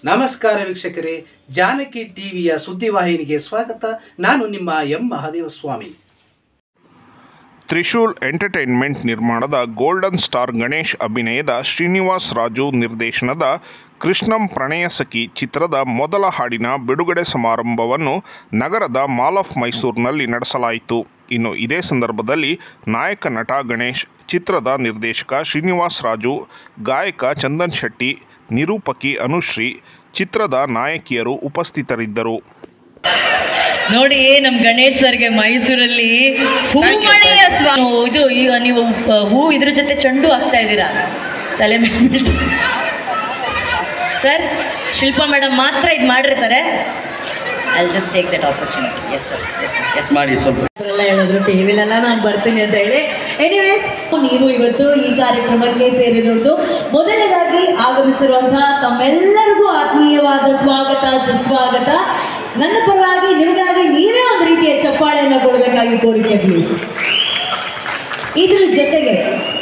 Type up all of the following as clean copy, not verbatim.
ನಮಸ್ಕಾರ ವೀಕ್ಷಕರೇ, ಜಾನಕಿ ಟಿವಿಯ ಸುದ್ದಿವಾಹಿನಿಗೆ ಸ್ವಾಗತ. ನಾನು ನಿಮ್ಮ ಎಂ ಮಹಾದೇವಸ್ವಾಮಿ. ತ್ರಿಶೂಲ್ ಎಂಟರ್ಟೈನ್ಮೆಂಟ್ ನಿರ್ಮಾಣದ ಗೋಲ್ಡನ್ ಸ್ಟಾರ್ ಗಣೇಶ್ ಅಭಿನಯದ ಶ್ರೀನಿವಾಸ್ ರಾಜು ನಿರ್ದೇಶನದ ಕೃಷ್ಣಂ ಪ್ರಣಯ ಸಖಿ ಚಿತ್ರದ ಮೊದಲ ಹಾಡಿನ ಬಿಡುಗಡೆ ಸಮಾರಂಭವನ್ನು ನಗರದ ಮಾಲ್ ಆಫ್ ಮೈಸೂರಿನಲ್ಲಿ ನಡೆಸಲಾಯಿತು. ಇನ್ನು ಇದೇ ಸಂದರ್ಭದಲ್ಲಿ ನಾಯಕ ನಟ ಗಣೇಶ್, ಚಿತ್ರದ ನಿರ್ದೇಶಕ ಶ್ರೀನಿವಾಸ್ ರಾಜು, ಗಾಯಕ ಚಂದನ್ ಶೆಟ್ಟಿ, ನಿರೂಪಕಿ ಅನುಶ್ರೀ, ಚಿತ್ರದ ನಾಯಕಿಯರು ಉಪಸ್ಥಿತರಿದ್ದರು. ನೋಡಿ, ನಮ್ಮ ಗಣೇಶ್ ಸರ್ಗೆ ಮೈಸೂರಲ್ಲಿ ಹೂಮಳೆಯ ಇದು ಈಗ ನೀವು ಹೂ ಇದ್ರ ಜೊತೆ ಚೆಂಡು ಹಾಕ್ತಾ ಇದ್ದೀರಾ ತಲೆ ಮೇಲೆ. ಸರ್, ಶಿಲ್ಪಾ ಮೇಡಮ್ ಮಾತ್ರ ಇದು ಮಾಡಿರ್ತಾರೆ. I just take that opportunity. Yes sir, yes sir, yes ಮಾಡಿ. ಸ್ವಲ್ಪ ಹೇಳಿದ್ರು ಟಿವಿಲೆಲ್ಲ ನಾನು ಬರ್ತೀನಿ ಅಂತ ಹೇಳಿ. ಎನಿವೇಸ್, ನೀವು ಇವತ್ತು ಈ ಕಾರ್ಯಕ್ರಮಕ್ಕೆ ಸೇರಿರುವುದು ಮೊದಲನೇದಾಗಿ ಆಗಮಿಸಿರುವಂತಹ ತಮ್ಮೆಲ್ಲರಿಗೂ ಆತ್ಮೀಯವಾದ ಸ್ವಾಗತ, ಸುಸ್ವಾಗತ. ನನ್ನ ಪರವಾಗಿ ನಿಮಗಾಗಿ ನೀವೇ ಒಂದು ರೀತಿಯ ಚಪ್ಪಾಳೆಯನ್ನು ಕೊಡಬೇಕಾಗಿ ಕೋರಿಕೆ ಪ್ಲೀಸ್. ಇದ್ರ ಜೊತೆಗೆ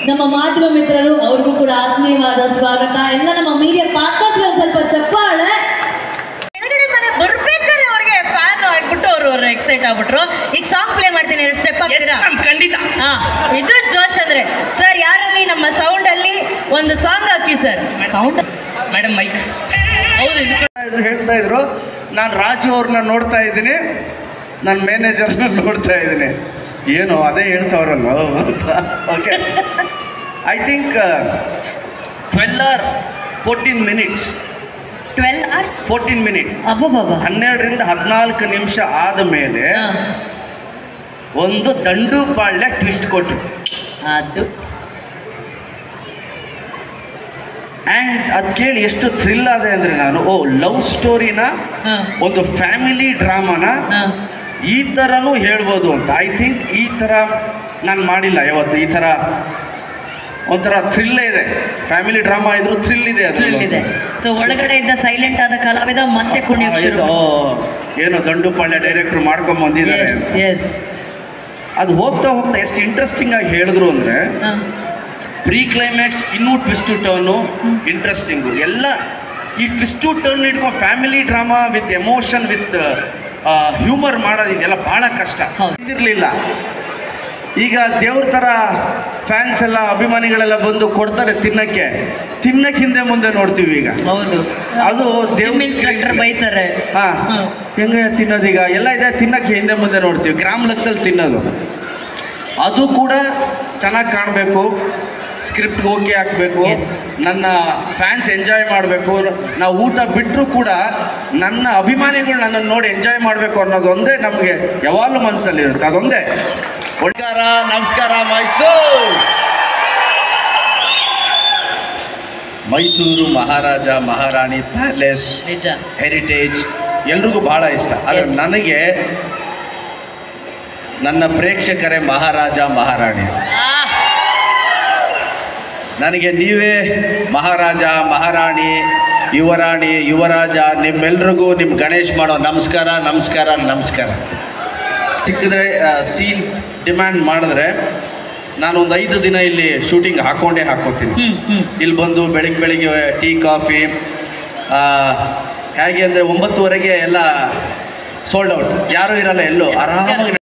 ನಮ್ಮ ಮಾಧ್ಯಮ ಮಿತ್ರರು, ಅವ್ರಿಗೂ ಕೂಡ ಆತ್ಮೀಯವಾದ ಸ್ವಾಗತ. ಎಲ್ಲ ನಮ್ಮ ಮೀಡಿಯಾ ಪಾರ್ಟ್ನರ್ಸ್ಗೆ ಒಂದು ಸ್ವಲ್ಪ ಚಪ್ಪಾಳೆ. ಕೆಳಗಡೆ ಮನೆ ಬರ್ಬೇಕಾದ್ರೆ ಅವ್ರಿಗೆ ಫ್ಯಾನ್ ಆಗ್ಬಿಟ್ಟು ಅವರು ಎಕ್ಸೈಟ್ ಆಗ್ಬಿಟ್ರು. ಈಗ ಸಾಂಗ್ ಪ್ಲೇ ಮಾಡ್ತೀನಿ, ಸ್ಟೆಪ್ ಆಗ್ತೀರಾ? ಖಂಡಿತ. ಇದ್ರ ಜೋಶ್ ಅಂದ್ರೆ ಸರ್, ಯಾರಲ್ಲಿ ನಮ್ಮ ಸೌಂಡ್ ಅಲ್ಲಿ ಒಂದು ಸಾಂಗ್ ಹಾಕಿ ಸರ್. Sound madam mic. ಹೌದು, ಹೇಳ್ತಾ ಇದ್ರು, ನಾನು ರಾಜು ಅವ್ರನ್ನ ನೋಡ್ತಾ ಇದ್ದೀನಿ, ನನ್ನ ಮ್ಯಾನೇಜರ್ನ ನೋಡ್ತಾ ಇದ್ದೀನಿ, ಏನು ಅದೇ ಹೇಳ್ತಾವ್ರಲ್ಲ ಅಂತ. Okay, I think 12 or 14 minutes 12 or 14 minutes 12 ರಿಂದ 14 ನಿಮಿಷ ಆದ ಮೇಲೆ ಒಂದು ದಂಡುಪಾಳ್ಯ ಟ್ವಿಸ್ಟ್ ಕೊಟ್ಟರು. ಅದು ಆ್ಯಂಡ್ ಅದು ಕೇಳಿ ಎಷ್ಟು ಥ್ರಿಲ್ ಆದೆ ಅಂದರೆ, ನಾನು ಲವ್ ಸ್ಟೋರಿನ, ಒಂದು ಫ್ಯಾಮಿಲಿ ಡ್ರಾಮಾನ ಈ ಥರನೂ ಹೇಳ್ಬೋದು ಅಂತ. ಐ ಥಿಂಕ್ ಈ ಥರ ನಾನು ಮಾಡಿಲ್ಲ ಯಾವತ್ತು. ಈ ಥರ ಒಂಥರ ಥ್ರಿಲ್ಲೇ ಇದೆ. ಫ್ಯಾಮಿಲಿ ಡ್ರಾಮಾ ಇದ್ರೂ ಥ್ರಿಲ್ ಇದೆ. ಸೊ ಒಳಗಡೆ ಇದ್ದ ಸೈಲೆಂಟ್ ಆದ ಕಲಾವಿದ ಮತ್ತೆ ಏನೋ ದಂಡುಪಾಳ್ಯ ಡೈರೆಕ್ಟ್ರು ಮಾಡ್ಕೊಂಡ್ ಬಂದಿದ್ದಾರೆ. ಅದು ಹೋಗ್ತಾ ಹೋಗ್ತಾ ಎಷ್ಟು ಇಂಟ್ರೆಸ್ಟಿಂಗ್ ಆಗಿ ಹೇಳಿದ್ರು ಅಂದರೆ, ಪ್ರೀ ಕ್ಲೈಮ್ಯಾಕ್ಸ್ ಇನ್ನೂ ಟ್ವಿಸ್ಟ್ ಟರ್ನು ಇಂಟ್ರೆಸ್ಟಿಂಗು. ಎಲ್ಲ ಈ ಟ್ವಿಸ್ಟ್ ಟರ್ನ್ ಇಟ್ಕೊಂಡು family drama with emotion with humour ಮಾಡೋದಿದೆಲ್ಲ ಭಾಳ ಕಷ್ಟ. ಇದಿರಲಿಲ್ಲ. ಈಗ ದೇವ್ರ ಥರ ಫ್ಯಾನ್ಸ್ ಎಲ್ಲ, ಅಭಿಮಾನಿಗಳೆಲ್ಲ ಬಂದು ಕೊಡ್ತಾರೆ ತಿನ್ನಕ್ಕೆ ಹಿಂದೆ ಮುಂದೆ ನೋಡ್ತೀವಿ. ಈಗ ಅದು ದೇವ್ರ ಬೈತಾರೆ, ಹೆಂಗೆ ತಿನ್ನೋದೀಗ ಎಲ್ಲ ಇದೆ, ತಿನ್ನಕ್ಕೆ ಹಿಂದೆ ಮುಂದೆ ನೋಡ್ತೀವಿ. ಗ್ರಾಮ ಲೆಕ್ಕದಲ್ಲಿ ತಿನ್ನೋದು, ಅದು ಕೂಡ ಚೆನ್ನಾಗಿ ಕಾಣಬೇಕು, ಸ್ಕ್ರಿಪ್ಟ್ ಓಕೆ ಹಾಕಬೇಕು, ನನ್ನ ಫ್ಯಾನ್ಸ್ ಎಂಜಾಯ್ ಮಾಡಬೇಕು. ನಾವು ಊಟ ಬಿಟ್ಟರೂ ಕೂಡ ನನ್ನ ಅಭಿಮಾನಿಗಳು ನನ್ನನ್ನು ನೋಡಿ ಎಂಜಾಯ್ ಮಾಡಬೇಕು ಅನ್ನೋದೊಂದೇ ನಮಗೆ ಯಾವಾಗಲೂ ಮನಸ್ಸಲ್ಲಿರುತ್ತೆ. ಅದೊಂದೇ. ನಮಸ್ಕಾರ ಮೈಸೂರು ಮಹಾರಾಜ ಮಹಾರಾಣಿ ಪ್ಯಾಲೇಸ್ ಹೆರಿಟೇಜ್ ಎಲ್ರಿಗೂ ಭಾಳ ಇಷ್ಟ. ಆದರೆ ನನಗೆ ನನ್ನ ಪ್ರೇಕ್ಷಕರೇ ಮಹಾರಾಜ ಮಹಾರಾಣಿ. ನನಗೆ ನೀವೇ ಮಹಾರಾಜ ಮಹಾರಾಣಿ ಯುವರಾಣಿ ಯುವರಾಜ. ನಿಮ್ಮೆಲ್ರಿಗೂ ನಿಮ್ಮ ಗಣೇಶ್ ಮಾಡೋ ನಮಸ್ಕಾರ ನಮಸ್ಕಾರ ನಮಸ್ಕಾರ. ಸಿಕ್ಕಿದ್ರೆ ಸೀನ್ ಡಿಮ್ಯಾಂಡ್ ಮಾಡಿದ್ರೆ ನಾನು ಒಂದು 5 ದಿನ ಇಲ್ಲಿ ಶೂಟಿಂಗ್ ಹಾಕ್ಕೋತೀನಿ. ಇಲ್ಲಿ ಬಂದು ಬೆಳಿಗ್ಗೆ ಟೀ ಕಾಫಿ, ಹೇಗೆ ಅಂದರೆ 9:30 ಎಲ್ಲ ಸೋಲ್ಡ್ ಔಟ್, ಯಾರೂ ಇರಲ್ಲ, ಎಲ್ಲೋ ಆರಾಮಾಗಿ